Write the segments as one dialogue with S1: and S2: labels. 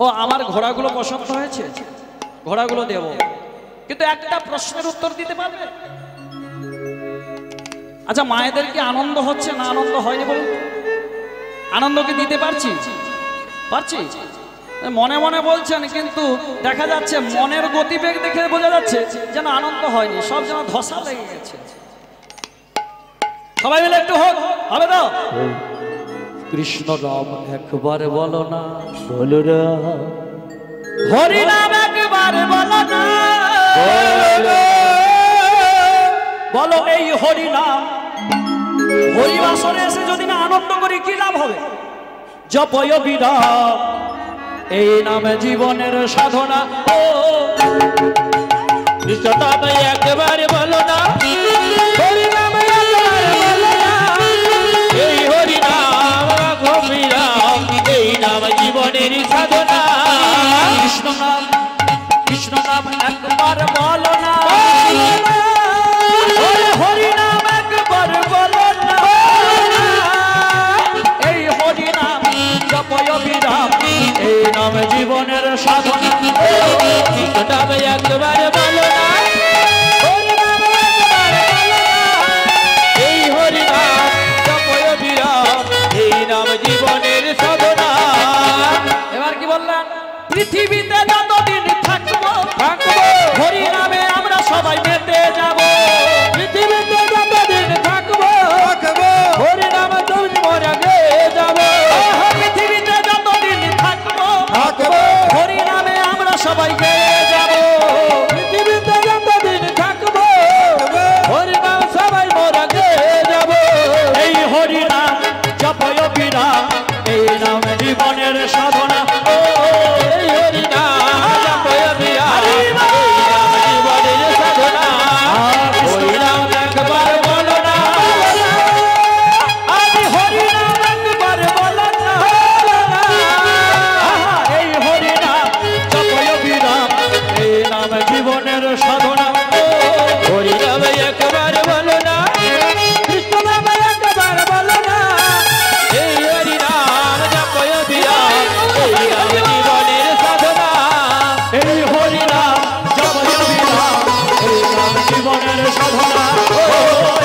S1: ও আমার ঘোড়াগুলো পছন্দ হয়েছে, ঘোড়াগুলো দেব, কিন্তু একটা প্রশ্নের উত্তর দিতে পারবে? আচ্ছা, মায়েদের কি আনন্দ হচ্ছে না আনন্দ হয়নি বলুন? আনন্দ কি দিতে পারছি? পারছি? মনে মনে বলছেন, কিন্তু দেখা যাচ্ছে মনের গতিবেগ দেখে বোঝা যাচ্ছে যেন আনন্দ হয়নি, সব যেন ধসা লেগে গেছে। সবাই মিলে একটু হোক, হবে তো? কৃষ্ণ নাম একবার বলো না,
S2: বলো না,
S1: হরি নাম একবার বলো না, বলো এই হরি নাম। হরিবাসরে এসে যদি না আনন্দ করি কি লাভ হবে? জপয় বিরাম, এই নামে জীবনের সাধনা। ও
S2: কৃষ্ণ নাম একবার বলো না, হরি নাম একবার বলো না, এই হরি নাম গভীরাম, এই নাম জীবনের সাধনা।
S1: কৃষ্ণ নাম, কৃষ্ণ নাম একবার বলো না, হরি নাম একবার বলো না, এই হরি নাম জপয় বিরাম, এই নাম জীবনের সাধনা।
S2: কৃষ্ণ নাম একবার বলো না, হরি নাম একবার বলো না, এই হরি নাম জপয় বিরাম, এই নাম জীবনের সাধনা।
S1: এবার কি বললেন? পৃথিবীতে যতদিন থাকবো
S2: থাকবো
S1: হরি নামে আমরা সবাই মেতে যাব।
S2: পৃথিবীতে যতদিন থাকবো হরি নাম তুমি মরে যাবো।
S1: পৃথিবীতে যতদিন থাকবো
S2: থাকবো
S1: হরি নামে আমরা সবাই গেয়ে যাব।
S2: পৃথিবীতে যতদিন থাকবো হরি নাম সবাই মরে যাবো।
S1: এই হরি নাম জপয় বিরাম, এই নাম জীবনের সাধনা।
S2: ও এই হরি নাম জপয় বিরাম, এই নাম জীবনের সাধনা। হরি নাম একবার বলো না,
S1: আরে হরি নাম একবার বলো না, এই হরি নাম জপয় বিরাম, এই নাম জীবনের সাধনা।
S2: হরি নাম একবার বলো না, কৃষ্ণ নাম একবার বলো না, এই হরি নাম জপয় বিরাম, এই নাম জীবনের সাধনা।
S1: এই হরি নাম জপয় বিরাম, এই নাম জীবনের সাধনা।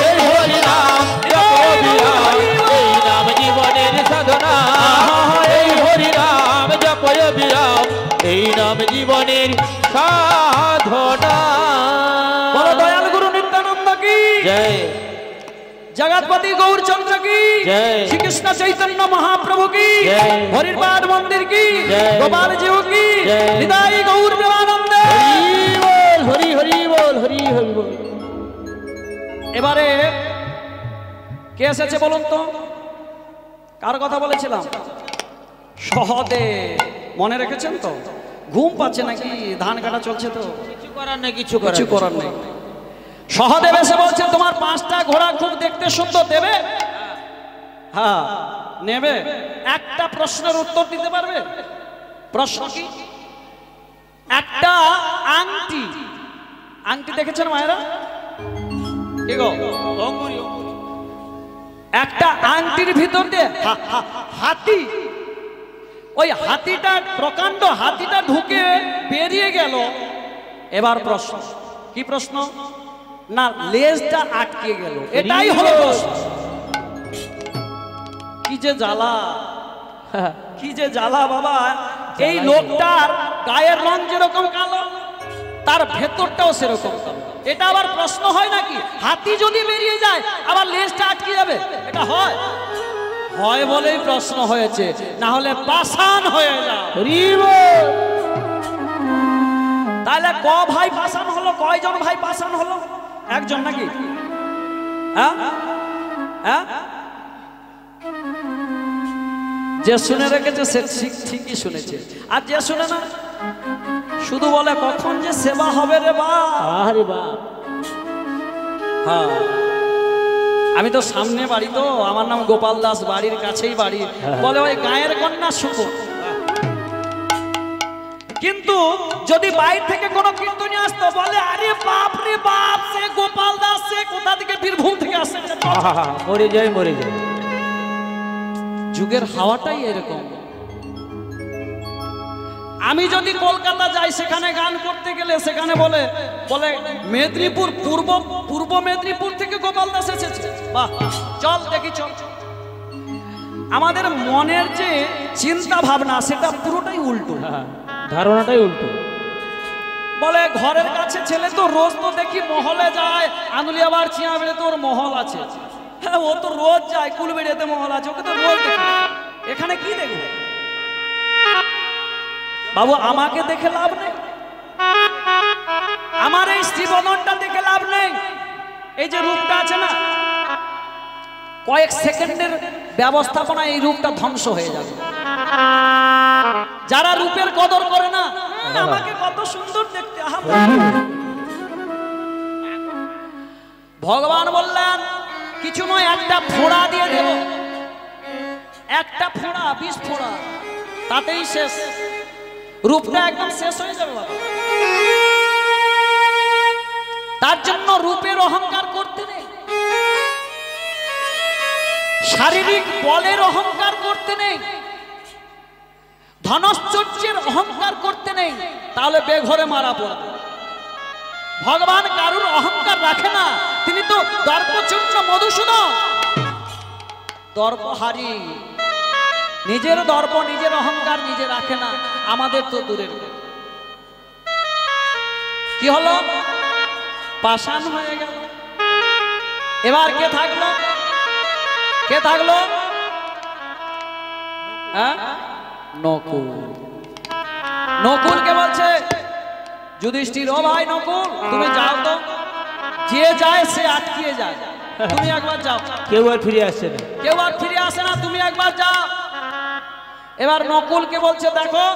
S2: এই হরি নাম জপয় বিরাম, এই নাম জীবনের সাধনা। এই হরি নাম জপয় বিরাম, এই নাম জীবনের সাধনা।
S1: বলো দয়াল গুরু নিত্যানন্দ কি
S2: জয়,
S1: জগৎপতি গৌরচন্দ্র কি
S2: জয়,
S1: শ্রীকৃষ্ণ চৈতন্য মহাপ্রভু কি
S2: জয়,
S1: হরিপাদ মন্দির কি
S2: জয়,
S1: গোপাল জিউ কি
S2: জয়,
S1: হৃদয় গৌর প্রেমানন্দে।
S2: হরি হরি বল, হরি হরি বল।
S1: এবারে কে এসেছে বলুন তো? কার কথা বলেছিলাম? সহদেব। মনে রেখেছেন তো? ঘুম পাচ্ছে নাকি? ধান কাটা চলছে তো,
S2: কিছু করার নেই, কিছু
S1: কিছু করার নেই। সহদেব এসে বলছে তোমার 5টা ঘোড়া খুব দেখতে সুন্দর, দেবে? হ্যাঁ নেবে। একটা প্রশ্নের উত্তর দিতে পারবে? প্রশ্ন কি? একটা আংটি, আংটি দেখেছেন মায়েরা? কি গো?
S2: অঙ্গুরি,
S1: একটা আংটির ভিতর দিয়ে হাতি, ওই হাতিটা প্রকাণ্ড হাতিটা ঢুকে বেরিয়ে গেল। এবার প্রশ্ন কি? প্রশ্ন না, লেজটা আটকে গেল, এটাই হলো প্রশ্ন। কি যে জ্বালা, কি যে জ্বালা বাবা। এই লোকটার গায়ের রং যেরকম কালো, তার ভেতরটাও সেরকম কালো। এটা আবার প্রশ্ন হয় নাকি? হাতি যদি বেরিয়ে যায় আবার লেজটা আটকে যাবে, এটা হয়? হয় বলেই প্রশ্ন হয়েছে, না হলে পাষাণ হয়ে যায়। তাহলে ক ভাই পাষাণ হলো? কয়জন ভাই পাষাণ হলো? একজন নাকি? হ্যাঁ হ্যাঁ, যে শুনে রেখেছে সে ঠিকই শুনেছে, আর যে শুনে না শুধু বলে কখন যে সেবা হবে রে বাপ।
S2: আরে বাপ,
S1: হ্যাঁ, আমি তো সামনে বাড়ি, তো আমার নাম গোপাল দাস, বাড়ির কাছেই বাড়ি। বলে ওই গায়ের কন্যা শুকো। কিন্তু যদি বাইরে থেকে কোনো কীর্তনী আসতো, বলে আরে বাপ রে বাপ, সে গোপাল দাস, সে কোথা থেকে, বীরভূম থেকে আসছে।
S2: মরে যায়, মরে যায়।
S1: যুগের হাওয়াটাই এরকম। আমি যদি কলকাতা যাই, সেখানে গান করতে গেলে সেখানে বলে বলে মেদিনীপুর, পূর্ব মেদিনীপুর থেকে গোপাল দাস এসেছে। বাহ, চল দেখি, চল। আমাদের মনের যে চিন্তা ভাবনা সেটা পুরোটাই উল্টো,
S2: ধারণাটাই উল্টো।
S1: বলে ঘরের কাছে ছেলে তো রোজ তো দেখি মহলে যায়, আনুলিয়াবার চিয়া বেড়ে তোর মহল আছে। হ্যাঁ, ও তো রোজ যায়, কুলবেড়িয়াতে মহল আছে, ওকে তো রোজ দেখি। এখানে কি দেখবে বাবু? আমাকে দেখে লাভ নেই, আমার এই শ্রীবদনটা দেখে লাভ নেই। এই যে রূপটা আছে না, কয়েক সেকেন্ডের ব্যবস্থাপনা এই রূপটা ধ্বংস হয়ে যাবে। যারা রূপের কদর করে না, আমাকে কত সুন্দর দেখতে, ভগবান বললেন কিছু নয়, একটা ফোঁড়া দিয়ে দেব, একটা ফোঁড়া, 20 ফোঁড়া, তাতেই শেষ, রূপটা একদম শেষ হয়ে যাবে বাবা। তার জন্য রূপের অহংকার করতে নেই, শারীরিক বলের অহংকার করতে নেই, ধনশ্চর্যের অহংকার করতে নেই, তাহলে বেঘরে মারা পড়বে। ভগবান কারুর অহংকার রাখে না, তিনি তো দর্পচূর্ণ মধুসূদন, দর্পহারি। নিজের দর্প, নিজের অহংকার নিজে রাখে না, আমাদের তো দূরের। কি হলো? পাষাণ হয়ে গেল। এবার কে থাকলো? কে থাকলো? হ্যাঁ, নকুল। নকুলকে বলছে যুধিষ্ঠির, ও ভাই নকুল, তুমি যাও তো। যে যায় সে আটকিয়ে যায়, তুমি একবার যাও।
S2: কেউ আর ফিরে আসছে না,
S1: কেউ আর ফিরে আসে না, তুমি একবার যাও। এবার নকুলকে বলছে দেখো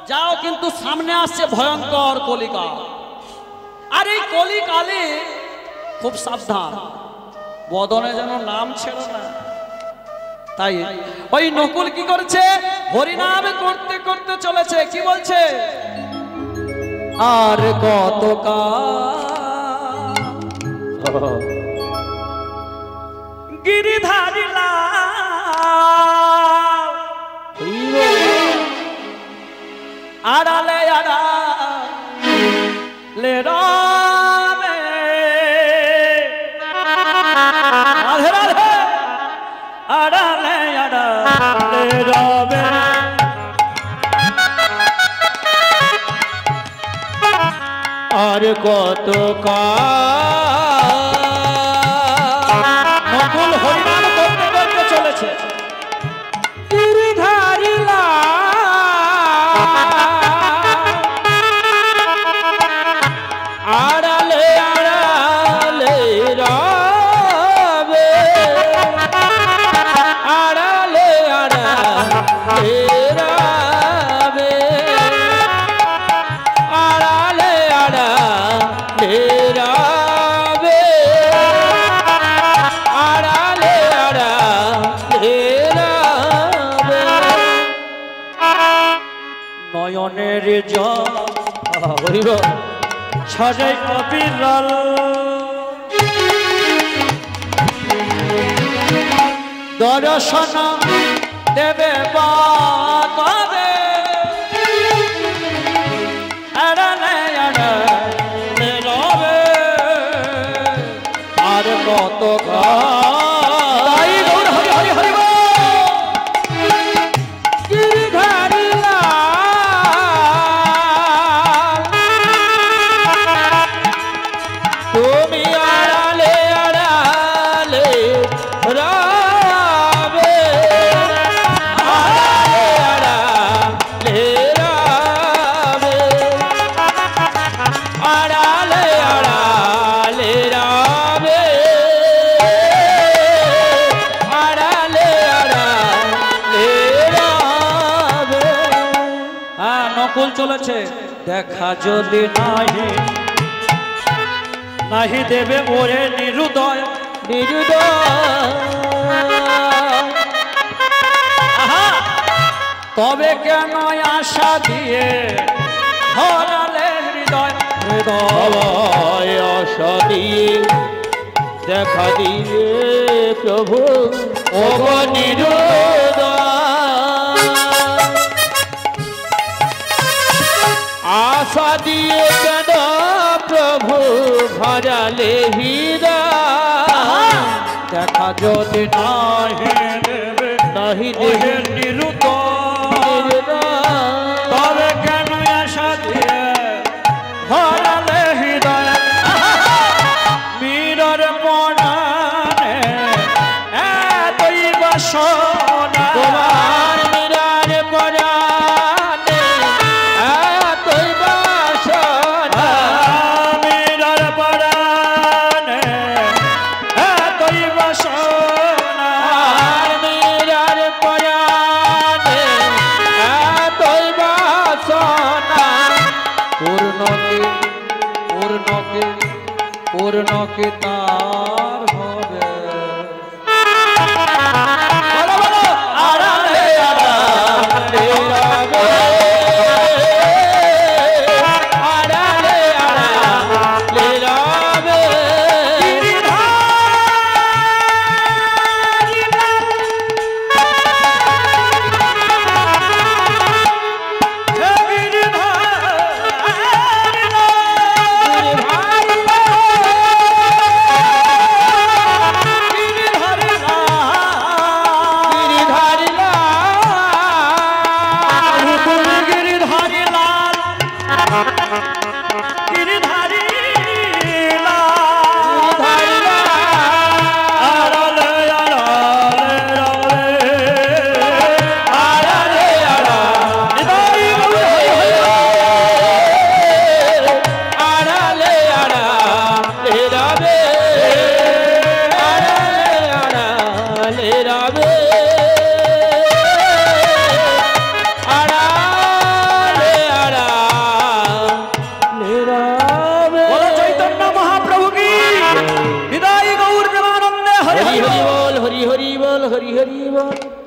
S1: যাও, কিন্তু সামনে আসছে ভয়ঙ্কর কলিকাল, আর এই কলিকালে খুব সাবধান, বদনে যেন নাম ছেড়ো না। তাই ওই নকুল কি করছে? হরিনাম করতে করতে চলেছে। কি বলছে? আর কত গিরিধারী আড়ালে আড়ালে রামে, রাধে রাধে, আড়ালে আড়ালে রামে।
S2: আর কত
S1: নকুল হরিনাম করতে করতে চলেছে।
S2: আড়ালে আড়ালে রাবে, আড়ালে আড়ালে রাবে, আড়ালে আড়ালে রাবে, আড়ালে আড়ালে রাবে।
S1: নয়নের জল ছড়ে অবিরল, দর্শন দেবে বাদে, আড়ালে আড়ালে রবে। আর কত গাই গৌর হরি হরি হরি বল।
S2: তুমি আড়ালে আড়ালে রাবে, আড়ালে আড়ালে রাবে, আড়ালে আড়ালে রাবে, আড়ালে আড়ালে রাবে।
S1: হ্যাঁ, নকুল চলেছে। দেখা যদি নাহি নাহি দেবে ওরে নিরুদয়, আহা, তবে কেন আশা দিয়ে ধরালে হৃদয়,
S2: হৃদয় আশা দিয়ে দেখা দিয়ে প্রভু ও নিরুদয়। আশা দিয়ে কেন প্রভু ভরালে হৃদয় দেখা যদি নাহি দেবে নাহি দেবে
S1: তবে কেন আশা দিয়ে ভরালে হৃদয় মীরার পরাণে এতই বাসনা
S2: তোমার মীরার পরাণে এতই বাসনা
S1: মীরার পরাণে এতই বাসনা
S2: মীরার পরাণে এতই বাসনা পূর্ণকে পূর্ণকে পূর্ণকে তার হবে
S1: আড়ালে
S2: আড়ালে আড়ালে আড়ালে রবে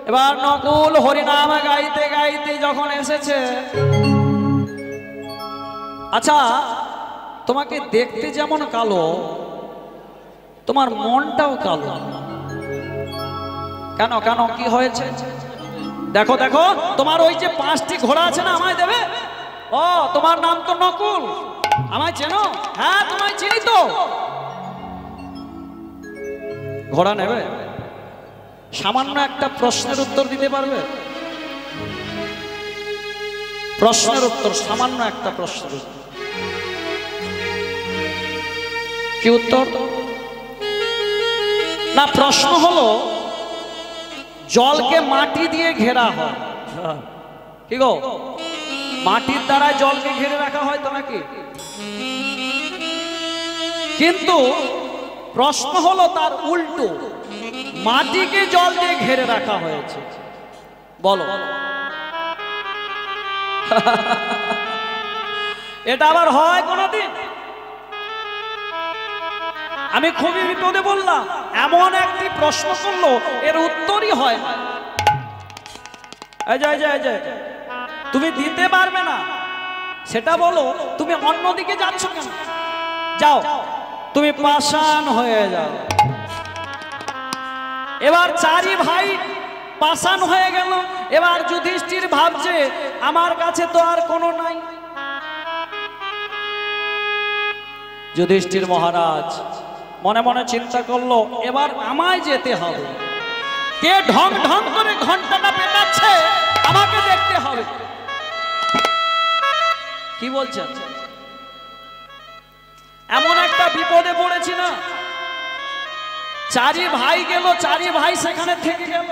S1: এবার নকুল হরিনাম গাইতে গাইতে যখন এসেছে, আচ্ছা তোমাকে দেখতে যেমন কালো তোমার মনটাও কালো কেন? কেন কি হয়েছে? দেখো দেখো তোমার ওই যে 5টি ঘোড়া আছে না, আমায় দেবে? ও তোমার নাম তো নকুল, আমায় চেনো? হ্যাঁ তোমায় চিনি তো। ঘোড়া নেবে? সামান্য একটা প্রশ্নের উত্তর দিতে পারবে? প্রশ্নের উত্তর, সামান্য একটা প্রশ্নের উত্তর। কি উত্তর? না, প্রশ্ন হলো জলকে মাটি দিয়ে ঘেরা হয়, কি গো? মাটির দ্বারা জলকে ঘিরে রাখা হয় তো নাকি? কিন্তু প্রশ্ন হলো তার উল্টো, মাটিকে জল দিয়ে ঘিরে রাখা হয়েছে। বলো এটা আবার হয় কোনদিন? আমি খুবই বিপদে বললাম, এমন একটি প্রশ্ন করলো এর উত্তরই হয় না। তুমি দিতে পারবে না সেটা বলো, তুমি অন্যদিকে যাচ্ছ কেন? যাও, তুমি পাষাণ হয়ে যাও। এবার 4 ভাই পাষাণ হয়ে গেল। এবার যুধিষ্ঠির ভাবছে আমার কাছে তো আর কোনো নাই। যুধিষ্ঠির মহারাজ মনে মনে চিন্তা করলো, এবার আমায় যেতে হবে। কে ঢং ঢং করে ঘন্টাটা পেটাচ্ছে আমাকে দেখতে হবে। কি বলছেন? এমন একটা বিপদে পড়েছি না, 4 ভাই গেল, 4 ভাই সেখানে থেকে গেল,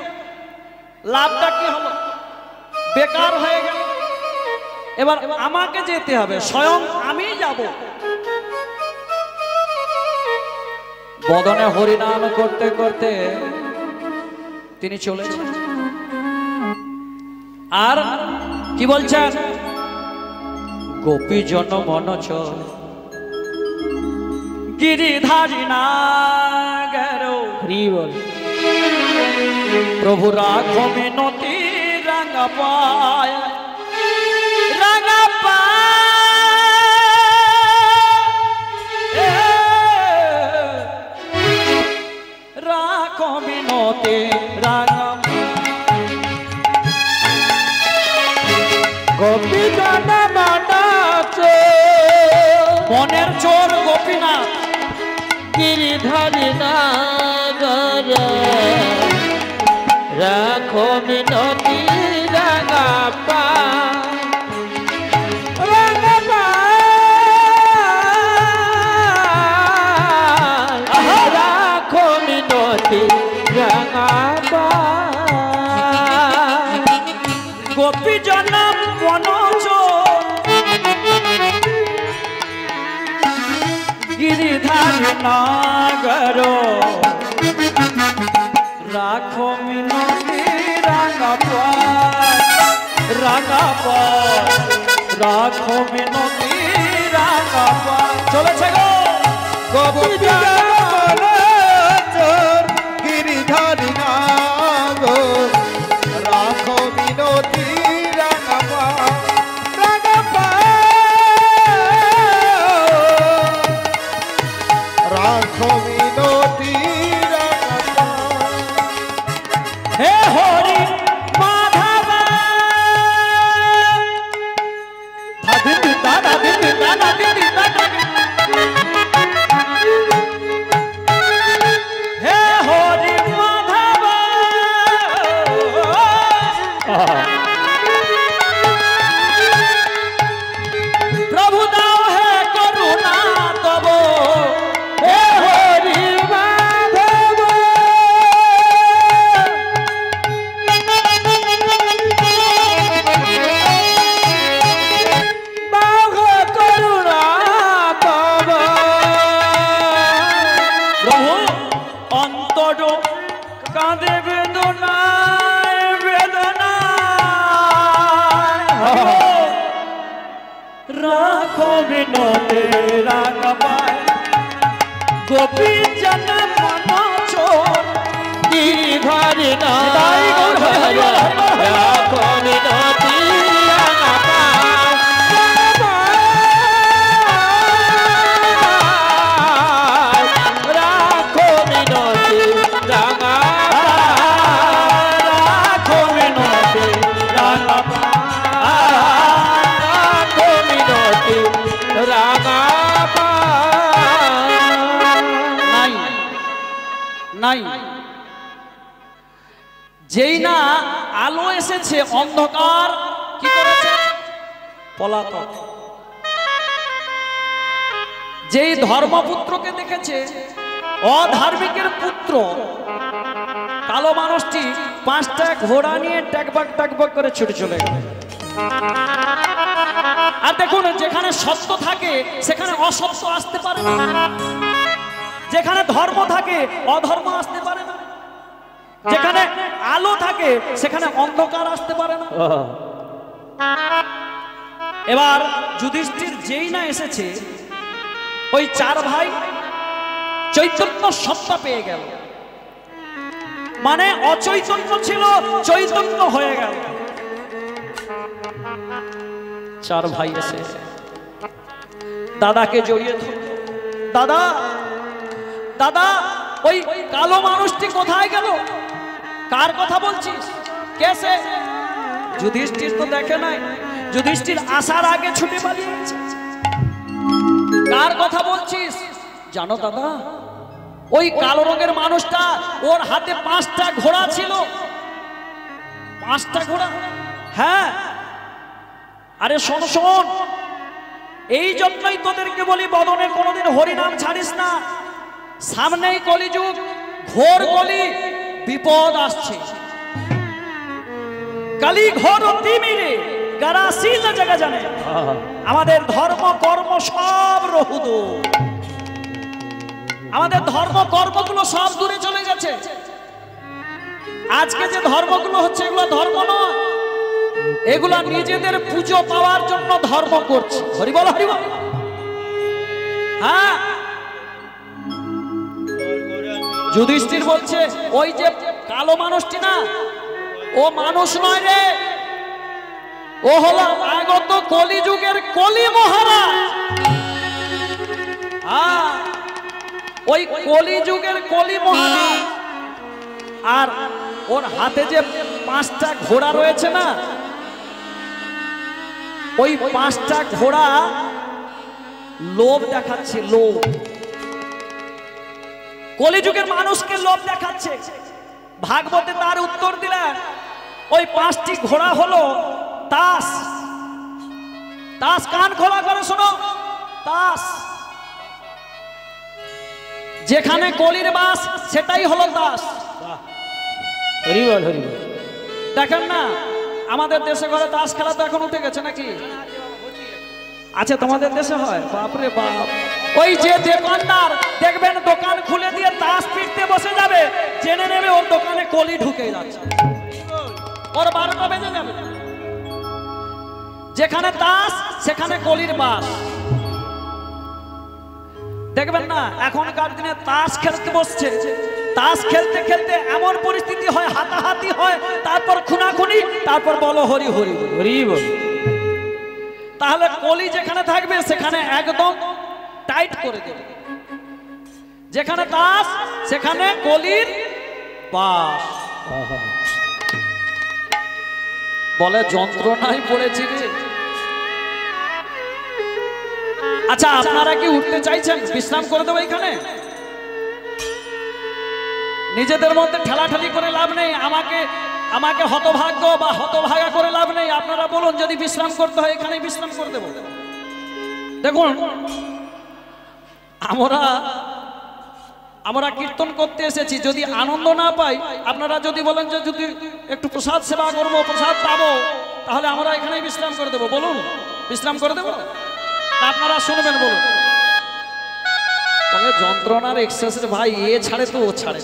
S1: লাভটা কি হলো? বেকার হয়ে গেল। এবার আমাকে যেতে হবে, স্বয়ং আমি যাব। বদনে হরিনাম করতে করতে তিনি চলেছেন। আর কি বলছেন? গোপী জন মনচ গিরিধারী না গেরো, প্রভু রাখো মিনতি রাঙা পায়, রাঙা পায়, রাখো মিনতি রাঙা।
S2: গোপী জন মনচ গিরিধারী নাগর রাখো মিনতি রাঙা পা রাখো মিনতি রাঙা পা
S1: গোপী জনম মনোজ গিরিধারী নাগর রাখো মিনতি রাঙা রাখো মিনতি রাঙা চলেছে গো
S2: গোপী
S3: গিরিধারী নাগর রাখো মিনতি রাঙা রাখো মিনতি রাঙা
S1: হে হরি মাধব ধাদিতি দাদিতি দাদিতি হে হরি মাধব প্রভু দাও হে করুণা তব হে হরি মাধব দাও হে করুণা তব প্রভু অন্তর কাঁদে বেদনায় রাখো বিনোদে রাগবায় গোপী জন মনোজ
S2: গিরিধারী নাগর রাখো মিনতি রাঙা পা রাখো মিনতি রাঙা
S1: রাখো বিনোদে রাগবায়
S2: রাখো মিনতি রাঙা পা
S1: নাই নাই যেই না আলো এসেছে অন্ধকার কি করেছে পলাতক যেই ধর্মপুত্রকে দেখেছে অধার্মিকের পুত্র কালো মানুষটি 5টা ঘোড়া নিয়ে ট্যাকবাক করে ছুটে চলে গেল আর দেখুন যেখানে সত্য থাকে সেখানে অসত্য আসতে পারে না যেখানে ধর্ম থাকে অধর্ম আসতে পারে না যেখানে আলো থাকে সেখানে অন্ধকার আসতে পারে না এবার যুধিষ্ঠির যেই না এসেছে ওই 4 ভাই চৈতন্য সত্তা পেয়ে গেল মানে অচৈতন্য ছিল চৈতন্য হয়ে গেল 4 ভাই এসে দাদাকে জড়িয়ে ধরল দাদা দাদা ওই কালো মানুষটি কোথায় গেল কার কথা বলছিস কেসে যুধিষ্ঠির তো দেখে নাই যুধিষ্ঠির আসার আগে ছুটে পালিয়েছে কার কথা বলছিস জানো দাদা ওই কালো রঙের মানুষটা ওর হাতে 5টা ঘোড়া ছিল 5টা ঘোড়া হ্যাঁ আরে শোন শোন এই জন্যই তোদেরকে বলি বদনে কোনোদিন হরিনাম ছাড়িস না সামনেই কলিযুগ ঘোর কলি বিপদ আসছে কালি ঘোর তিমিরে গারাসিল জায়গা জানে আমাদের ধর্ম কর্ম সব রহুদ আমাদের ধর্ম কর্মগুলো সব দূরে চলে গেছে আজকে যে ধর্মগুলো হচ্ছে এগুলো ধর্ম নয় এগুলা নিজেদের পুজো পাওয়ার জন্য ধর্ম করছে হরি বল হ্যাঁ যুধিষ্ঠির বলছে ওই যে কালো মানুষটি না ও মানুষ নয় রে ও হলো আগত কলিযুগের কলি মহারাজ ওই কলিযুগের কলি মহারাজ আর ওর হাতে যে 5টা ঘোড়া রয়েছে না ওই 5টা ঘোড়া লোভ দেখাচ্ছে লোভ কলিযুগের মানুষকে লোভ দেখাচ্ছে। ভাগবতে তার উত্তর দিলেন, ওই 5টি ঘোড়া হলো তাস। তাস, কান খোলা করে শোনো, তাস। যেখানে কলির বাস সেটাই হলো তাস।
S2: হরি বল, হরি বল।
S1: দেখেন না, আমাদের দেশে ঘরে তাস খেলা তো এখন উঠে গেছে নাকি? আচ্ছা, তোমাদের দেশে হয়? বাপরে বাপ। ওই যে দোকানদার দেখবেন দোকান খুলে দিয়ে তাস পিটতে বসে যাবে, জেনে নেবে ওর দোকানে কলি ঢুকে যাচ্ছে, ওর 12টা বেজে যাবে। যেখানে তাস সেখানে কলির বাস। দেখবেন না, এখনকার দিনে তাস খেলতে বসছে, তাস খেলতে খেলতে এমন পরিস্থিতি হয়, হাতাহাতি হয়, তারপর খুনাখুনি, তারপর বলো হরি হরি
S2: হরি বল।
S1: তাহলে কলি যেখানে থাকবে সেখানে একদম টাইট করে দেবে। যেখানে তাস সেখানে কলির বাস। বলে যন্ত্রণায় পড়েছি রে। আচ্ছা, আপনারা কি উঠতে চাইছেন? বিশ্রাম করে দেবো এখানে? নিজেদের মধ্যে ঠেলাঠেলি করে লাভ নেই, আমাকে হতভাগ্য বা হতভাগা করে লাভ নেই। আপনারা বলুন, যদি বিশ্রাম করতে হয় এখানেই বিশ্রাম করে দেব। দেখুন, আমরা কীর্তন করতে এসেছি, যদি আনন্দ না পাই, আপনারা যদি বলেন যে যদি একটু প্রসাদ সেবা করবো, প্রসাদ পাবো, তাহলে আমরা এখানেই বিশ্রাম করে দেবো। বলুন, বিশ্রাম করে দেবো? আপনারা শুনবেন, বলুন। তবে যন্ত্রণার এক্সেসের ভাই, এ ছাড়ে তো ও ছাড়ে।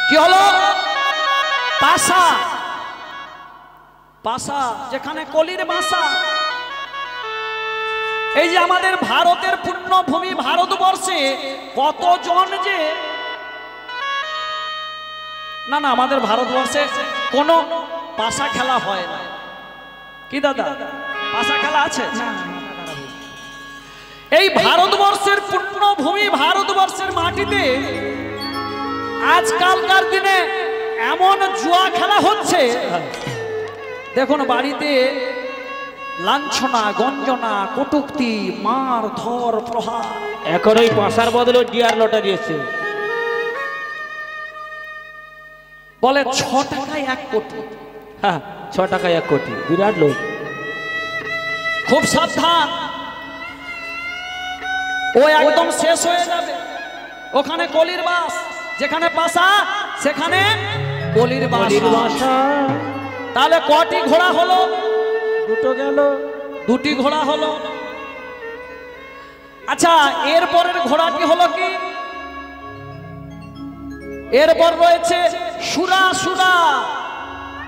S1: কি হলো? পাশা, পাশা যেখানে কলির বাসা। এই যে আমাদের ভারতের পুণ্যভূমি ভারতবর্ষে কতজন যে না, আমাদের ভারতবর্ষে কোনো পাশা খেলা হয় না। কি দাদা, পাশা খেলা আছে? এই ভারতবর্ষের পুণ্যভূমি ভারতবর্ষের মাটিতে আজকালকার দিনে এমন জুয়া খেলা হচ্ছে, দেখুন, বাড়িতে লাঞ্ছনা, গঞ্জনা, কটূক্তি, মার ধর, প্রহার।
S2: এখন ওই পাশার বদলে ডিয়ার লটারি এসছে।
S1: বলে 6 টাকায় 1 কোটি।
S2: হ্যাঁ, 6 টাকায় 1 কোটি, বিরাট লোক।
S1: খুব সাবধান, ও একদম শেষ হয়ে যাবে। ওখানে কলির বাস, যেখানে পাশা সেখানে কলির বাসা। তাহলে কটি ঘোড়া হলো?
S2: 2টো গেল,
S1: 2টি ঘোড়া হলো। আচ্ছা, এরপরের ঘোড়াটি হলো কি? এরপর রয়েছে সুরা। সুরা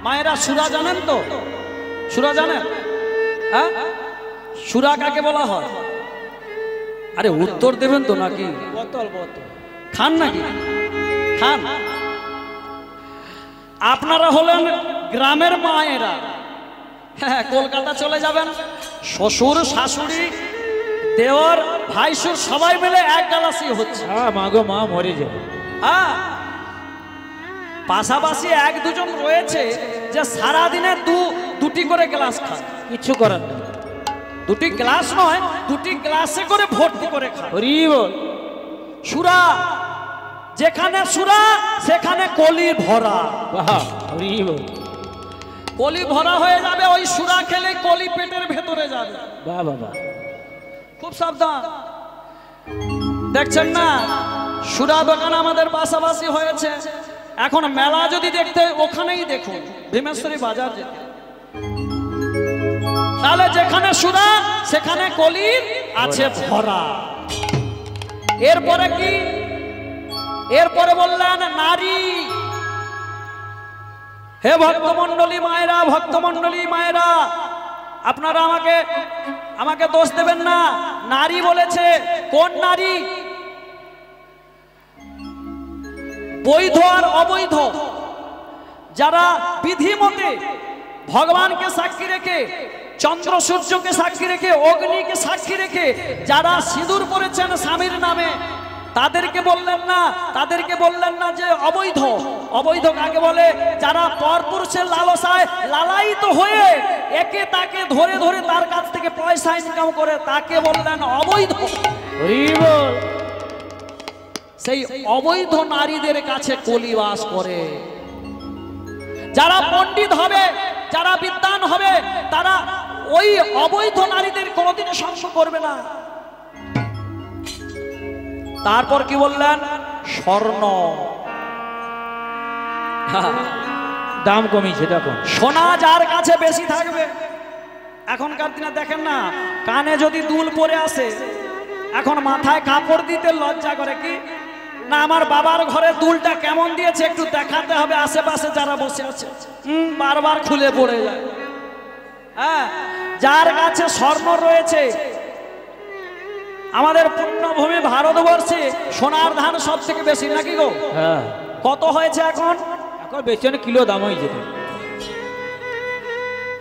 S1: মায়েরা সুরা জানেন তো? সুরা জানেন? হ্যাঁ, সুরা কাকে বলা হয়? আরে উত্তর দেবেন তো নাকি?
S2: বোতল বোতল
S1: খান নাকি? খান। আপনারা হলেন গ্রামের মায়েরা। হ্যাঁ, কলকাতা চলে যাবেন, শ্বশুর শাশুড়ি দেওর ভাইসুর সবাই মিলে এক গ্লাসই হচ্ছে।
S2: হ্যাঁ, মাগো মা মরে যায়।
S1: হ্যাঁ, পাশাপাশি 1-2 জন রয়েছে যে সারাদিনে 2টি করে গ্লাস খায়।
S2: কিছু করার নেই।
S1: 2টি গ্লাস নয়, 2টি গ্লাসে করে ভর্তি করে খায়।
S2: হরি বল।
S1: সুরা, যেখানে সুরা সেখানে কলি ভরা।
S2: বাহ, হরি বল।
S1: কলি ভরা হয়ে যাবে, ওই সুরা খেলে কলি পেটের ভেতরে যাবে।
S2: বাহ বাবা,
S1: খুব সাবধান। দেখছেন না, সুরা দোকান আমাদের পাশাপাশি হয়েছে। এখন মেলা যদি দেখতে, ওখানেই দেখুন, ভীমেশ্বরী বাজার যেতে। তাহলে যেখানে সুরা সেখানে কলি আছে ভরা। এরপরে কি? এরপরে বললেন নারী। হে ভক্তমণ্ডলী মায়েরা, ভক্তমণ্ডলী মায়েরা, আপনারা আমাকে দোষ দেবেন না। নারী বলেছে, কোন নারী? বৈধ আর অবৈধ, যারা বিধি মতে ভগবানকে সাক্ষী রেখে, চন্দ্র সূর্যকে সাক্ষী রেখে, অগ্নিকে সাক্ষী রেখে যারা সিঁদুর পরেছেন স্বামীর নামে, তাদেরকে বললেন না যে অবৈধ। অবৈধ কাকে বলে? যারা পরপুরুষের লালসায় লালায়িত হয়ে একে তাকে ধরে ধরে তার কাছ থেকে পয়সা ইনকাম করে, তাকে বললেন অবৈধ। সেই অবৈধ নারীদের কাছে কলি বাস করে। যারা পণ্ডিত হবে, যারা বিদ্বান হবে, তারা ওই অবৈধ নারীদের কোনোদিনও সঙ্গ করবে না। তারপর কি বললেন? স্বর্ণ,
S2: দাম কমিয়েছে দেখুন।
S1: সোনা যার কাছে বেশি থাকবে। এখনকার দিনে দেখেন না, কানে যদি দুল পরে আসে, এখন মাথায় কাপড় দিতে লজ্জা করে, কি না আমার বাবার ঘরে দুলটা কেমন দিয়েছে একটু দেখাতে হবে আশেপাশে যারা বসে আছে। বারবার খুলে পড়ে যায়। হ্যাঁ, যার কাছে স্বর্ণ রয়েছে, আমাদের পুণ্যভূমি ভারতবর্ষে সোনার ধান সব থেকে বেশি, নাকি গো?
S2: হ্যাঁ,
S1: কত হয়েছে এখন?
S2: এখন বেশি অনেক কিলো দাম হয়েছে তো।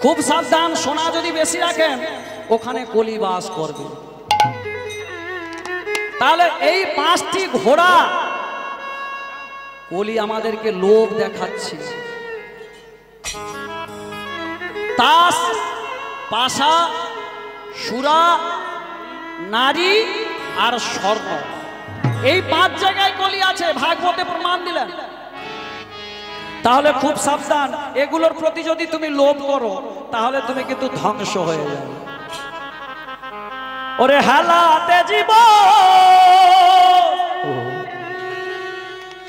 S1: খুব সাবধান, সোনা যদি বেশি রাখেন ওখানে কলি বাস করবে। তাহলে এই 5টি ঘোড়া কলি আমাদেরকে লোভ দেখাচ্ছে। তাস, পাশা, সুরা, নারী আর স্বর্ণ, এই 5 জায়গায় কলি আছে, ভাগবতে প্রমাণ দিলেন। তাহলে খুব সাবধান, এগুলোর প্রতি যদি তুমি লোভ করো তাহলে তুমি কিন্তু ধ্বংস হয়ে যাবে। ওরে হালাতে জীবন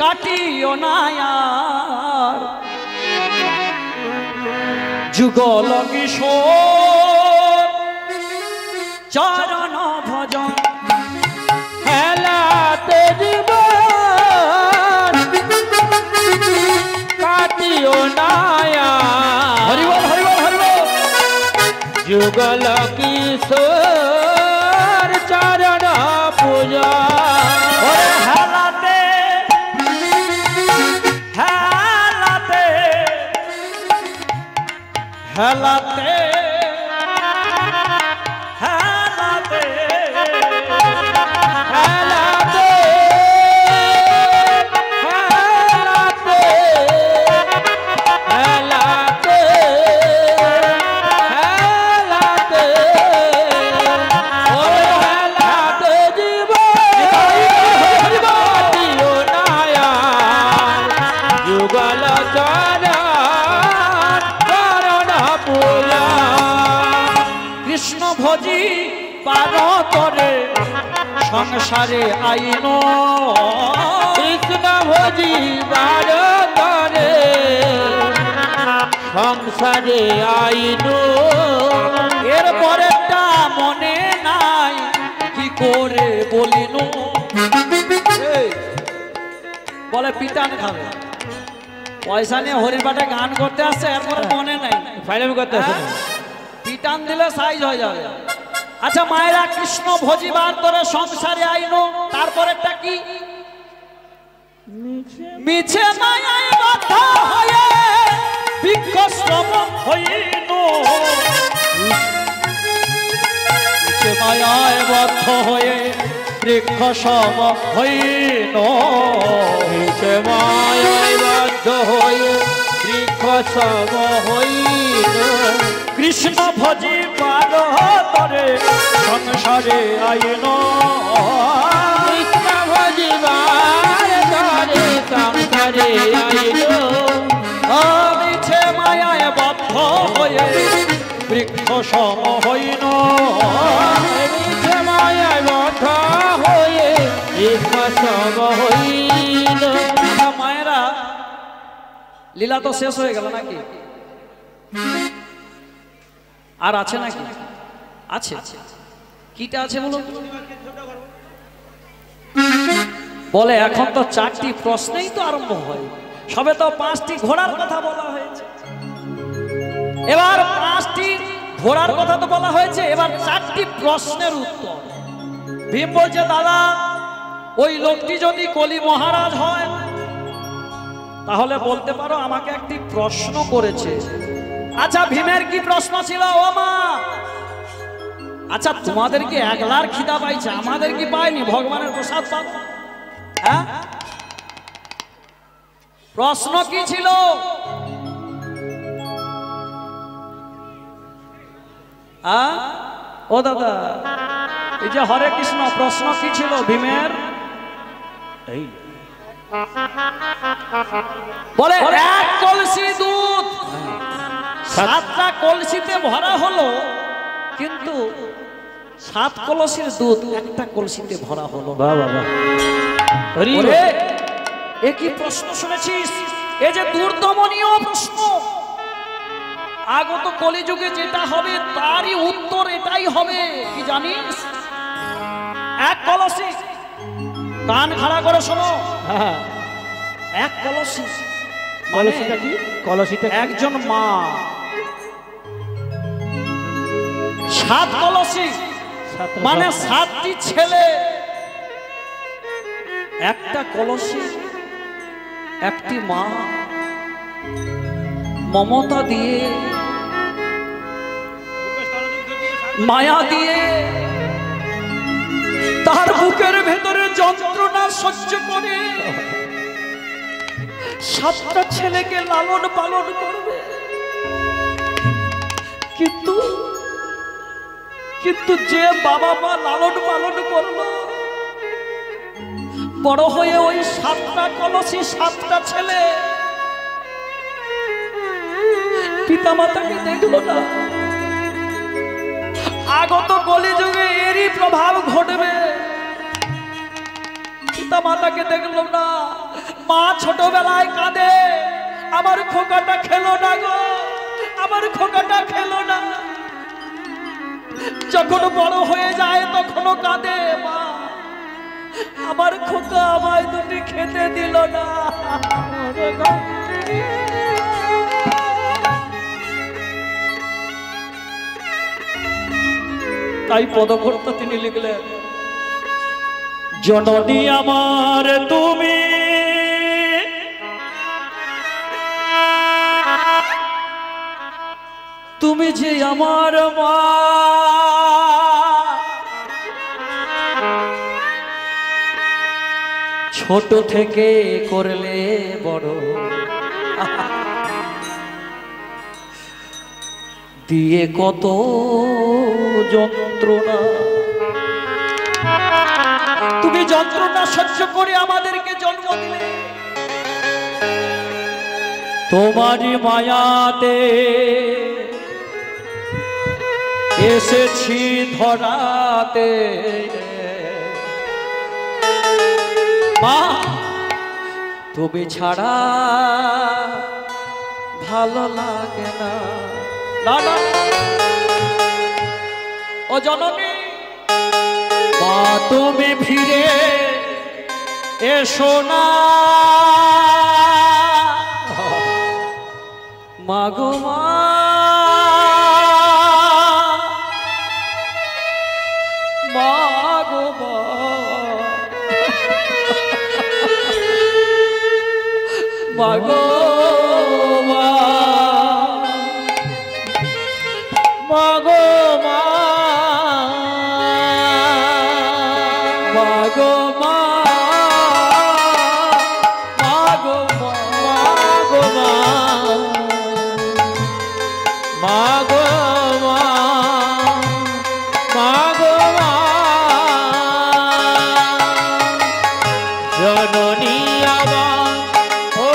S1: কাটিও না আর, যুগল কিশোর চরণ ভজন।
S2: হেলাতে জীবন কাটিও না আর,
S1: হরিবল হরিবল হরিবল।
S2: যুগল কিশোর চরণ পূজা।
S1: ওরে হেলাতে হেলাতে হেলাতে হেলাতে
S2: হেলাতে হেলাতে হেলাতে হেলাতে ও হেলাতে জীবন কাটিও না আর, যুগল চরণ পূজা।
S1: কৃষ্ণ ভজি পার করে সংসারে আইন,
S2: কৃষ্ণ ভজি বার করে সংসারে আইন।
S1: এর পরেরটা মনে নাই কি করে বলিনু। এই, বলে পিটান খাবে, পয়সা নিয়ে হরিপাটে গান করতে আসছে, এরপরে মনে নাই,
S2: ফাইলামি করতে আসে না।
S1: পিটান দিলে সাইজ হয়ে যাবে। আচ্ছা মায়েরা, কৃষ্ণ ভজিবার তোরে সংসারে আইনো, তারপরেরটা কি? মিছে মায়ায় বাধ্য হয়ে বিক্ষশ্রম হইন, মিছে মায়ায় বাধ্য হয়ে বৃক্ষসম হইন,
S2: মিছে মায়ায় বাধ্য হয়ে বৃক্ষ সম হইল।
S1: কৃষ্ণ ভজি পার তরে সংসারে আইন,
S2: কৃষ্ণ ভজিবার তরে সংসারে আইল।
S1: মিছে মায়ায় বদ্ধ হয়ে বৃক্ষ সম হইন,
S2: মিছে মায়ায় বাধ্য হয়ে বৃক্ষ সম হইল।
S1: মায়েরা, লীলা তো শেষ হয়ে গেল নাকি? আর আছে নাকি? আছে। কিটা আছে বলুন? বলে এখন তো 4টি প্রশ্নেই তো আরম্ভ হয়, সবে তো 5টি ঘোড়ার কথা বলা হয়েছে। এবার 5টি ঘোড়ার কথা তো বলা হয়েছে, এবার 4টি প্রশ্নের উত্তর। ভীম বলছে, দাদা ওই লোকটি যদি কলি মহারাজ হয় তাহলে বলতে পারো আমাকে একটি প্রশ্ন করেছে। আচ্ছা ভীমের কি প্রশ্ন ছিল ও মা? আচ্ছা তোমাদের কি একলার খিদা পাইছে, আমাদের কি পায়নি? ভগবানের প্রসাদ পাবো। হ্যাঁ, প্রশ্ন কি ছিল? ও দাদা, এই যে হরে কৃষ্ণ, প্রশ্ন কি ছিল ভীমের?
S2: এই
S1: বলে এক কলসি দুধ, 7টা কলসিতে ভরা হলো, কিন্তু 7 কলসির দুধ একটা কলসিতে ভরা হলো।
S2: বাহ বাবা,
S1: ওরে, এ কি প্রশ্ন শুনেছিস? এ যে দুর্দমনীয় প্রশ্ন। আগত কলিযুগে যেটা হবে তারই উত্তর এটাই হবে। কি জানিস? এক কলসি, কান খাড়া করে শোনো,
S2: হ্যাঁ,
S1: এক কলসি
S2: কলসিটা কি? কলসিটা কি?
S1: একজন মা, 7 কলসি মানে 7টি ছেলে, একটা কলসি, একটি মা মমতা দিয়ে, মায়া দিয়ে তার বুকের ভেতরে যন্ত্রণা সহ্য করে 7টা ছেলেকে লালন পালন করবে। কিন্তু যে বাবা মা লালন পালন করলো, বড় হয়ে ওই 7টা কলসি, 7টা ছেলে পিতা মাতাকে দেখলো না। আগত কলিযুগে এরই প্রভাব ঘটবে। পিতা মাতাকে দেখলো না, মা ছোটবেলায় কাঁদে, আমার খোকাটা খেলো না গো, আমার খোকাটা খেলো না। যখন বড় হয়ে যায় তখনও কাঁদে, মা আমার খোকা আমায় দুটি খেতে দিল না। তাই পদকর্তা তিনি লিখলেন, জননী আমার তুমি, তুমি যে আমার মা, ছোট থেকে করলে বড়, দিয়ে কত যন্ত্রণা, তুমি যন্ত্রণা সহ্য করে আমাদেরকে জন্ম দিলে। তোমারই মায়াতে এসেছি ধরাতে, মা তুমি ছাড়া ভালো লাগে না। না না ও জননী, মা তুমি ফিরে এসো না, মা গো মা, মা গো মা, মা গো মা, মা গো মা, মা গো মা, মা গো মা,
S2: মা গো মা, মা গো মা, জননী আমার, ও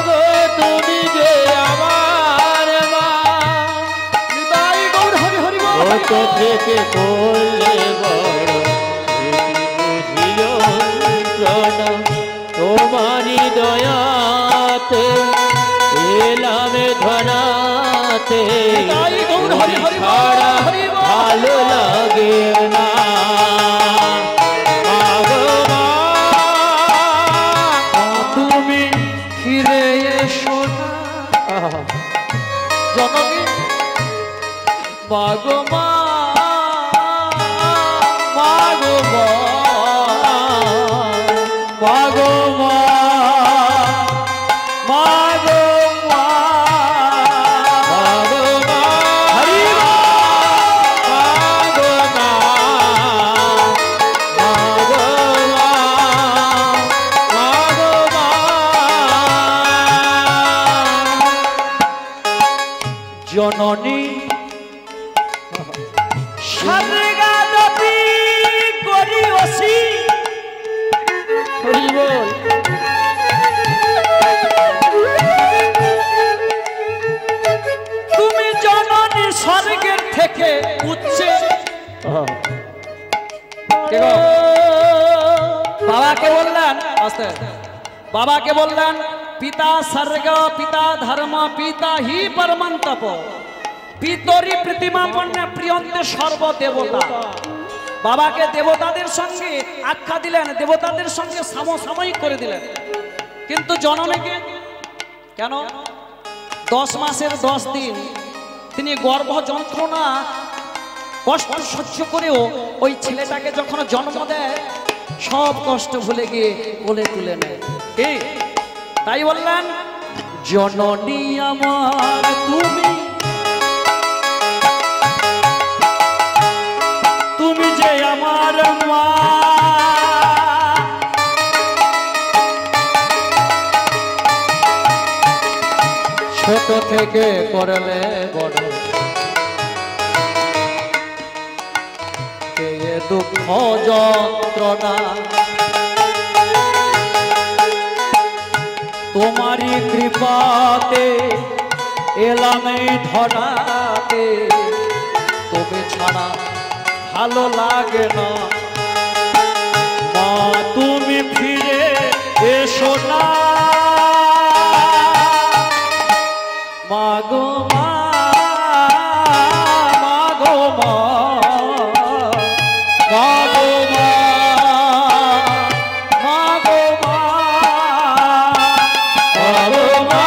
S2: গো তুমি যে আমার মা,
S1: নিতাই গৌর হরি হরি বল।
S2: ছোট থেকে করলে বড়, বুঝিও যন্ত্রণা, তোমারই দয়াতে এলাম ধরাতে,
S1: নিতাই গৌর হরি হরি বল,
S2: ছাড়া
S1: হরি বল।
S2: ভালো লাগে না। মা গো মা,
S1: তুমি ফিরে এসো না, জননী, মা গো মা, মা গো মা, মা গো মা, মা গো মা,
S2: মা গো মা,
S1: হরি বল।
S2: মা গো মা, মা গো মা, মা গো মা,
S1: জননী সারেগা দাবি করি অসি,
S2: হরি বল।
S1: আস্তে বাবাকে বললেন পিতা স্বর্গ পিতা ধর্ম পিতা হি পরমন্তপ পিতরি প্রতিমাপন্ন প্রিয়ন্তে সর্বদেবতা। বাবাকে দেবতাদের সঙ্গে আখ্যা দিলেন, দেবতাদের সঙ্গে সমসাময়িক করে দিলেন। কিন্তু জননীকে কেন 10 মাসের 10 দিন তিনি গর্ভ যন্ত্রণা কষ্ট সহ্য করেও ওই ছেলেটাকে যখন জন্ম দেয় সব কষ্ট ভুলে গিয়ে কোলে তুলে নেয়। তাই বললেন জননী আমার তুমি যে আমার মা, ছোট থেকে করলে বড় এ দুঃখ যন্ত্রণা, তোমারই কৃপাতে এলাম এই ধরাতে, তুমি ছাড়া ভালো লাগে না মা, তুমি ফিরে এসো না মাগো মা, মাগো মা, মাগো মা, মাগো মা, মাগো মা,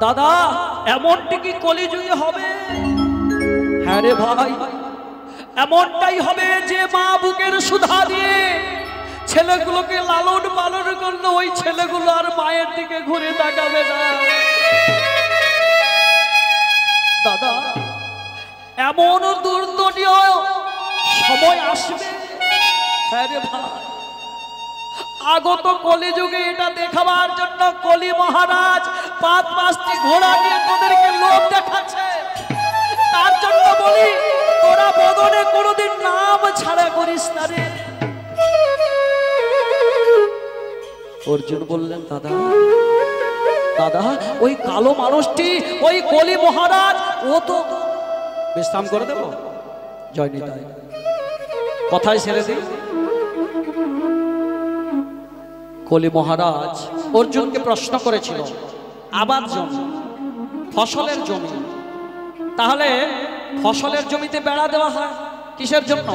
S1: দাদা এমনটি কি কলিযুগে হবে? হ্যাঁ রে ভাই, এমনটাই হবে যে মা বুকের সুধা দিয়ে ছেলেগুলোকে লালন পালন করলো, ওই ছেলেগুলো আর মায়ের দিকে ঘুরে তাকাবে না। দাদা এমন দুর্দনীয় সময় আসবে। হ্যাঁ রে ভাই, আগত কলিযুগে এটা দেখাবার জন্য কলি মহারাজ 5-5টি ঘোড়া নিয়ে তোদেরকে লোভ দেখাচ্ছে। তার জন্য বলি তোরা বদনে কোনোদিন নাম ছাড়া করিস না রে। অর্জুন বললেন দাদা দাদা ওই কালো মানুষটি ওই কলি মহারাজ ও তো বিশ্রাম করে দেব জয় নিতাই, কথাই ছেড়ে দিই। কলি মহারাজ অর্জুনকে প্রশ্ন করেছিল আবাদ জমি, ফসলের জমি, তাহলে ফসলের জমিতে বেড়া দেওয়া হয় কিসের জন্য?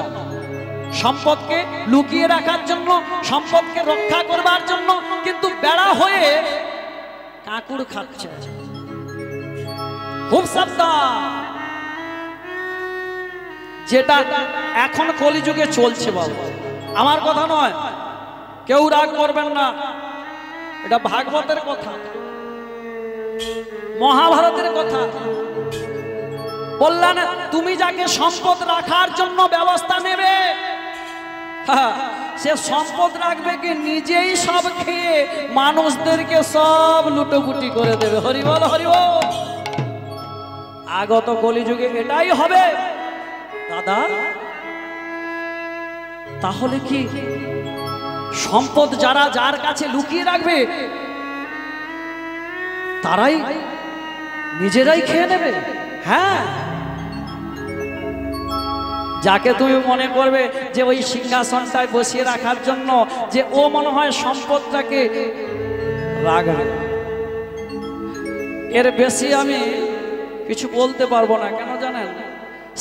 S1: সম্পদকে লুকিয়ে রাখার জন্য, সম্পদকে রক্ষা করবার জন্য। কিন্তু বেড়া হয়ে কাকুর খাচ্ছে। খুব সাবধান, যেটা এখন কলিযুগে চলছে বাবা, আমার কথা নয়, কেউ রাগ করবেন না, এটা ভাগবতের কথা, মহাভারতের কথা। বললেন তুমি যাকে সম্পদ রাখার জন্য ব্যবস্থা নেবে, সে সম্পদ রাখবে কি নিজেই সব খেয়ে মানুষদেরকে সব লুটোপুটি করে দেবে। হরিবল হরিবল। আগত কলিযুগে এটাই হবে দাদা। তাহলে কি সম্পদ যারা যার কাছে লুকিয়ে রাখবে তারাই নিজেরাই খেয়ে নেবে? হ্যাঁ, যাকে তুমি মনে করবে যে ওই সিংহাসনটায় বসিয়ে রাখার জন্য যে ও মনে হয় সম্পদটাকে রাখবে, এর বেশি আমি কিছু বলতে পারবো না। কেন জানেন?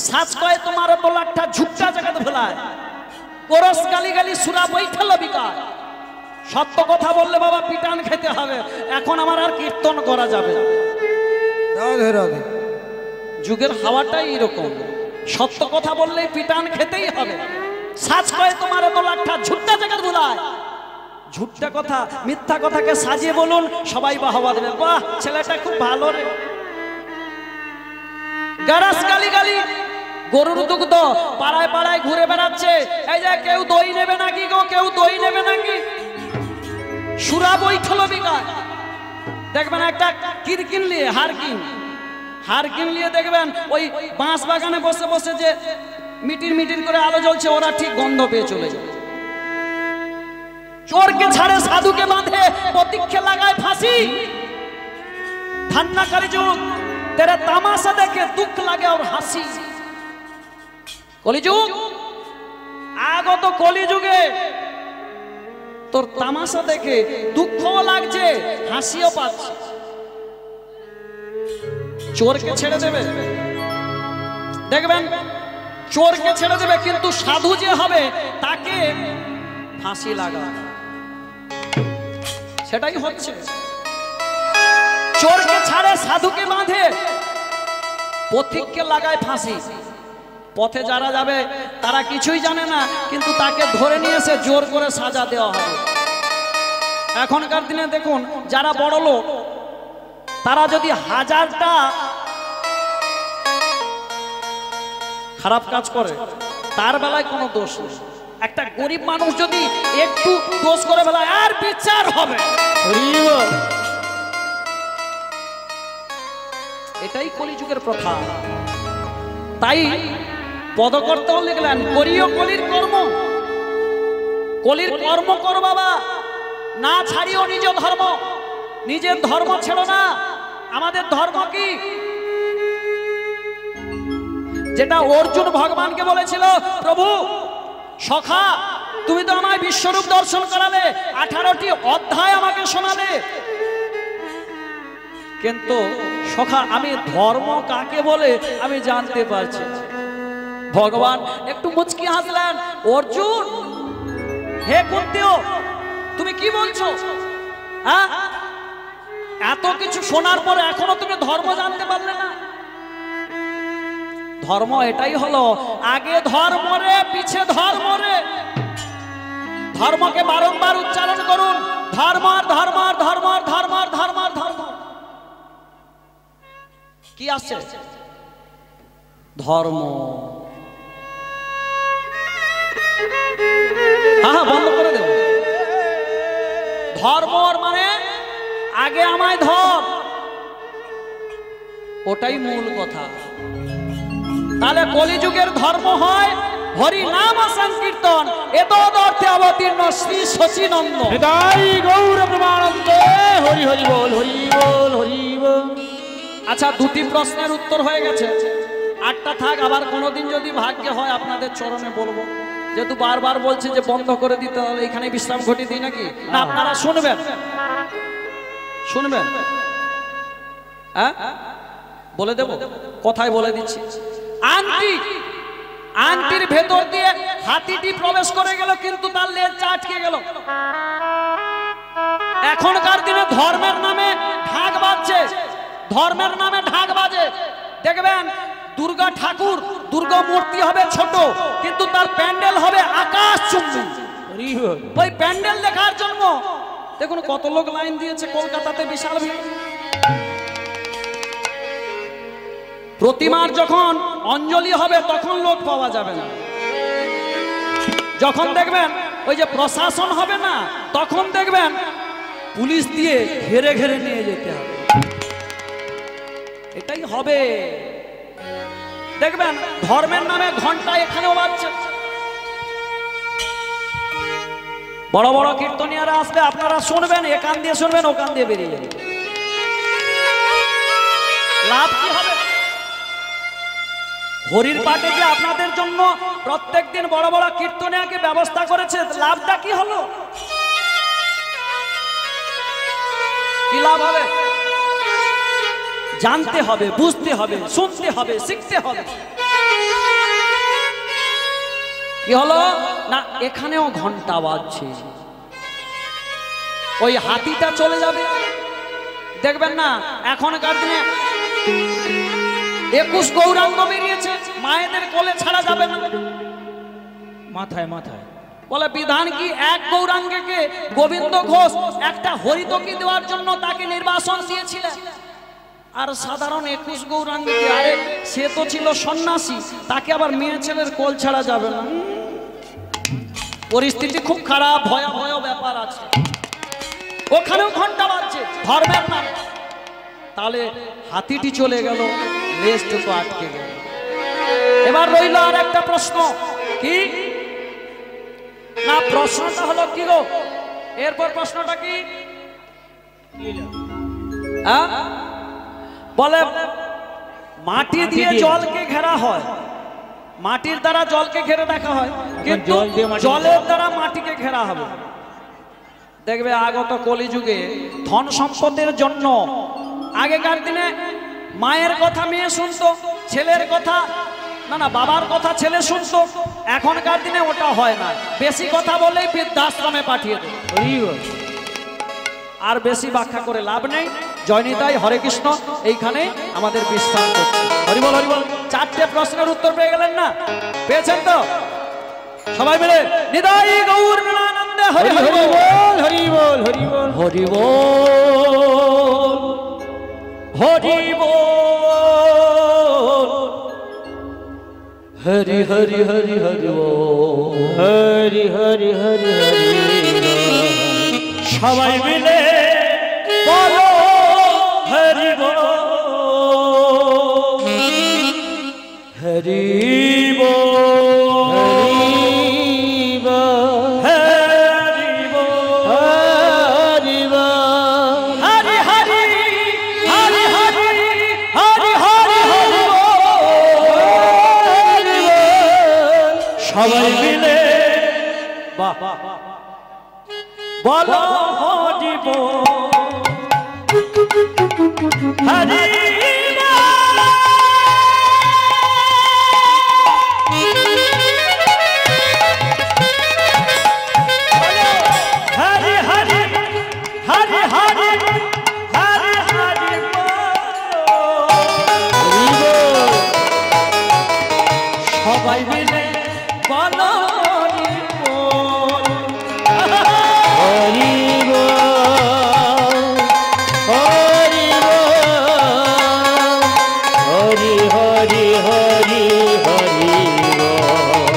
S1: সাজ কয় তোমার বলাটা ঝুটটা জায়গাতে ফেলায়, কোরস গালি গালি সুরা বৈঠল বিকার। সত্য কথা বললে বাবা পিটান খেতে হবে। এখন আমার আর কীর্তন করা যাবে না।
S3: রাধে রাধে।
S1: যুগের হাওয়াটাই এরকম, সত্য কথা বললেই পিটান খেতেই হবে। সাজ কয় তোমার বলাটা ঝুটটা জায়গাতে ভুলায়। ঝুটটা কথা, মিথ্যা কথাকে সাজিয়ে বলুন, সবাই বাহবা দেবে, বাহ ছেলেটা খুব ভালো রে। গারাস গালি গালি গরুর দুগ্ধ পাড়ায় পাড়ায় ঘুরে বেড়াচ্ছে, এই যে কেউ দই নেবে নাকি গো, কেউ দই নেবে নাকি, সুরা বৈঠল বিকায়। দেখবেন একটা কিরকিন নিয়ে হারকিন নিয়ে দেখবেন ওই বাঁশ বাগানে বসে বসে যে মিটির মিটির করে আলো জ্বলছে, ওরা ঠিক গন্ধ পেয়ে চলে যায়। চোরকে ছাড়ে সাধুকে বাঁধে, প্রতীক্ষা লাগায় ফাঁসি। ঠান্ডা কারি যুগ তেরা তামাশা দেখে দুঃখ লাগে আর হাসি। কলিযুগ আগত কলিযুগে তোর তামাশা দেখে দুঃখও লাগছে, হাসিও পাচ্ছে। চোরকে ছেড়ে দেবে, দেখবেন চোরকে ছেড়ে দেবে, কিন্তু সাধু যে হবে তাকে ফাঁসি লাগা, সেটাই হচ্ছে। চোরকে ছাড়ে সাধুকে বাঁধে, পথিককে লাগায় ফাঁসি। পথে যারা যাবে তারা কিছুই জানে না, কিন্তু তাকে ধরে নিয়ে এসে জোর করে সাজা দেওয়া হবে। এখনকার দিনে দেখুন, যারা বড় লোক তারা যদি 1000টা খারাপ কাজ করে, তার বেলায় কোনো দোষ নেই। একটা গরিব মানুষ যদি একটু দোষ করে বেলায় আর বিচার হবে। এটাই কলিযুগের প্রথা। তাই পদকর্তাও লিখলেন, করিও কলির কর্ম, কলির কর্ম করো বাবা, না ছাড়িও নিজ ধর্ম। নিজের ধর্ম ছেড়ো না। আমাদের ধর্ম কি? যেটা অর্জুন ভগবানকে বলেছিল, প্রভু সখা তুমি তো আমায় বিশ্বরূপ দর্শন করালে, 18টি অধ্যায় আমাকে শোনালে, কিন্তু সখা আমি ধর্ম কাকে বলে আমি জানতে পারছি। ভগবান একটু মুচকি হাসলেন, অর্জুন হে কুন্তিও তুমি কি বলছো? হ্যাঁ, এত কিছু শোনার পরে এখনো তুমি ধর্ম জানতে পারলে না? ধর্ম এটাই হলো, আগে ধর্ম রে পিছে ধর্ম রে। ধর্মকে বারংবার উচ্চারণ করুন, ধর্ম ধর্ম ধর্ম ধর্ম ধর্ম ধর্ম। কি আসছে? ধর্ম। হ্যাঁ, বন্ধ করে দেব। ধর্মর মানে আগে আমায় ধর, ওটাই মূল কথা। তাহলে কলিযুগের ধর্ম হয় হরি নাম সংকীর্তন, এতদ অর্থে অবতীর্ণ শ্রী শচীনন্দ।
S2: হৃদয় গৌর প্রেমানন্দে হরি হরি বল, হরি বল, হরি বল।
S1: আচ্ছা, 2টি প্রশ্নের উত্তর হয়ে গেছে, 8টা থাক, আবার কোনোদিন যদি ভাগ্যে হয় আপনাদের চরণে বলবো। যেহেতু বারবার বলছে যে বন্ধ করে দিতে হবে, এখানে বিশ্রাম ঘটিয়ে দিই নাকি? না, আপনারা শুনবেন? শুনবেন? হ্যাঁ, বলে দেব, কথায় বলে দিচ্ছি। আংটির ভেতর দিয়ে হাতিটি প্রবেশ করে গেল, কিন্তু তার লেজটা আটকে গেল। এখনকার দিনে ধর্মের নামে ঢাক বাজছে, ধর্মের নামে ঢাক বাজে। দেখবেন দুর্গা ঠাকুর, দুর্গা মূর্তি হবে ছোট, কিন্তু তার প্যান্ডেল হবে আকাশচুম্বী। ওই প্যান্ডেল দেখার জন্য দেখুন কত লোক লাইন দিয়েছে, কলকাতাতে বিশাল ভিড়। প্রতিমার যখন অঞ্জলি হবে তখন লোক পাওয়া যাবে না। যখন দেখবেন ওই যে প্রশাসন হবে না, তখন দেখবেন পুলিশ দিয়ে ঘেরে ঘেরে নিয়ে যেতে হবে। এটাই হবে। দেখবেন ধর্মের নামে ঘন্টা এখানেও বাজছে। বড় বড় কীর্তনিয়ারা আসবে, আপনারা শুনবেন, এ কান দিয়ে শুনবেন, ও কান দিয়ে বেরিয়ে যাবে। লাভ কি হবে? হরির পাটে যে আপনাদের জন্য প্রত্যেকদিন বড় বড় কীর্তনিয়াকে ব্যবস্থা করেছে, লাভটা কি হলো? কি লাভ হবে? জানতে হবে, বুঝতে হবে, শুনতে হবে, শিখতে হবে। কি হলো না, এখানেও ঘন্টা বাজছে। ওই হাতিটা চলে যাবে। দেখবেন না এখনকার দিনে 21 গৌরাঙ্গ বেরিয়েছে, মায়েদের কোলে ছাড়া যাবে না।
S2: মাথায় মাথায়
S1: বলে বিধান কি, এক গৌরাঙ্গকে গোবিন্দ ঘোষ একটা হরিতকি দেওয়ার জন্য তাকে নির্বাসন দিয়েছিলেন। আর সাধারণ 21 গৌরাঙ্গী, আরে সে তো ছিল সন্ন্যাসী, তাকে আবার মেয়ে ছেলের কোল ছাড়া যাবে না। পরিস্থিতি খুব খারাপ, ভয়াবহ ব্যাপার আছে। ওখানেও ঘন্টা বাজছে ধর্মের নাম। তাহলে হাতিটি চলে গেল, লেজটুকু আটকে গেল। এবার রইল আর একটা প্রশ্ন, কি না প্রশ্নটা হলো কি গো, এরপর প্রশ্নটা কি বলে, মাটি দিয়ে জলকে ঘেরা হয়, মাটির দ্বারা জলকে ঘেরে দেখা হয়, কিন্তু জলের দ্বারা মাটিকে ঘেরা হবে। দেখবে আগত কলিযুগে ধন সম্পদের জন্য আগেকার দিনে মায়ের কথা মেয়ে শুনতো, ছেলের কথা না বাবার কথা ছেলে শুনতো। এখনকার দিনে ওটা হয় না, বেশি কথা বলেই বৃদ্ধাশ্রমে পাঠিয়ে দেয়। আর বেশি ব্যাখ্যা করে লাভ নেই। জয়নিতাই, হরে কৃষ্ণ, এইখানে আমাদের বিশ্রাম করছে। হরিবল হরিবল। 4টে প্রশ্নের উত্তর পেয়ে গেলেন না? পেয়েছেন তো সবাই মিলে? নিতাই গৌর প্রেমানন্দে হরি হরি বল, হরি বল, হরি বল, হরি বল, হরি বল, হরি হরি হরি হরি বল, হরি হরি হরি হরি। সবাই মিলে বলো হরি বল, হরি বল, হরি বল, হরি বল, হরি হরি হরি হরি হরি হরি হরি বল। সবাই মিলে বাহ বলো হরি বল, হরি সবাই মিলে বলো হরি বল, হরি বল, হরি হরি হরি হরি বল।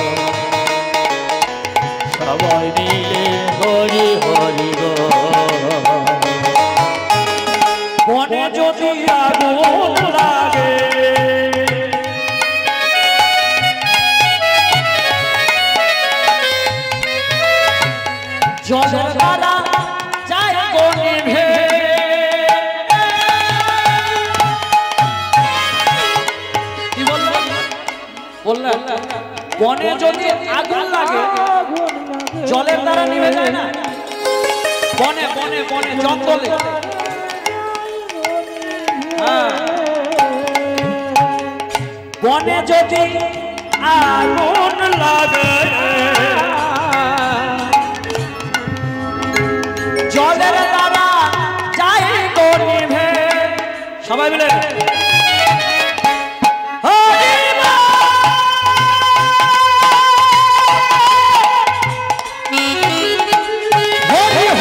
S1: সবাই মিলে হরি হরি বল। বনে যদি আগুন লাগে, জলের দ্বারা যায় গো নিভে। কি বললেন? বললেন বনে যদি আগুন লাগে জলের দ্বারা নিভে যায় না? বনে বনে বনে জঙ্গলে, বনে যদি আগুন লাগে জলের দ্বারা যাই গো নিভে। সবাই মিলে হরি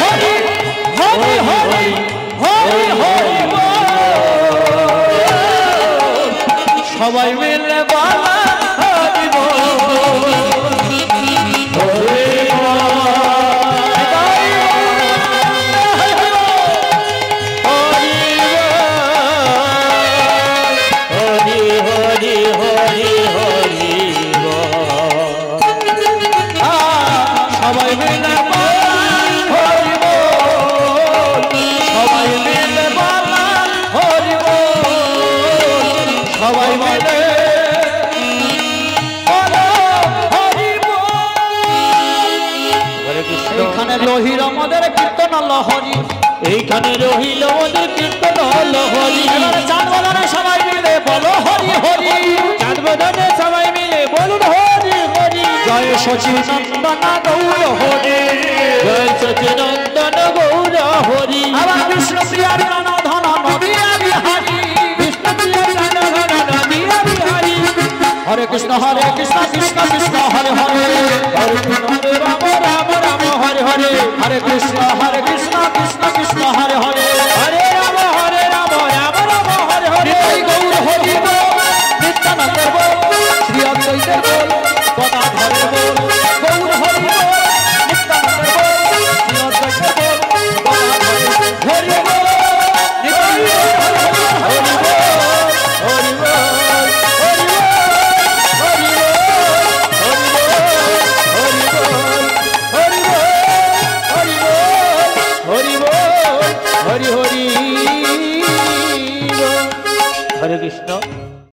S1: হরি হরি হরি হরি হরি হরি সবাই মিলে বলা হরি রহিল আমাদের কীর্তন লহরি, এইখানে রহিল আমাদের কীর্তন লহরি। চাঁদ বদনে সবাই মিলে বলো হরি হরি, চাঁদ বদনে সবাই মিলে বলুন হরি হরি। জয় সচিনন্দন গৌর হরি, জয় সচিনন্দন গৌর হরি। আবার বিষ্ণু প্রিয়া ধন নদিয়া বিহারী, বিষ্ণু প্রিয়া ধন নদিয়া বিহারী। হরে কৃষ্ণ কৃষ্ণ কৃষ্ণ হরে হরে, হরে কৃষ্ণ হরে রাম রাম রাম হরে হরে। হরে কৃষ্ণ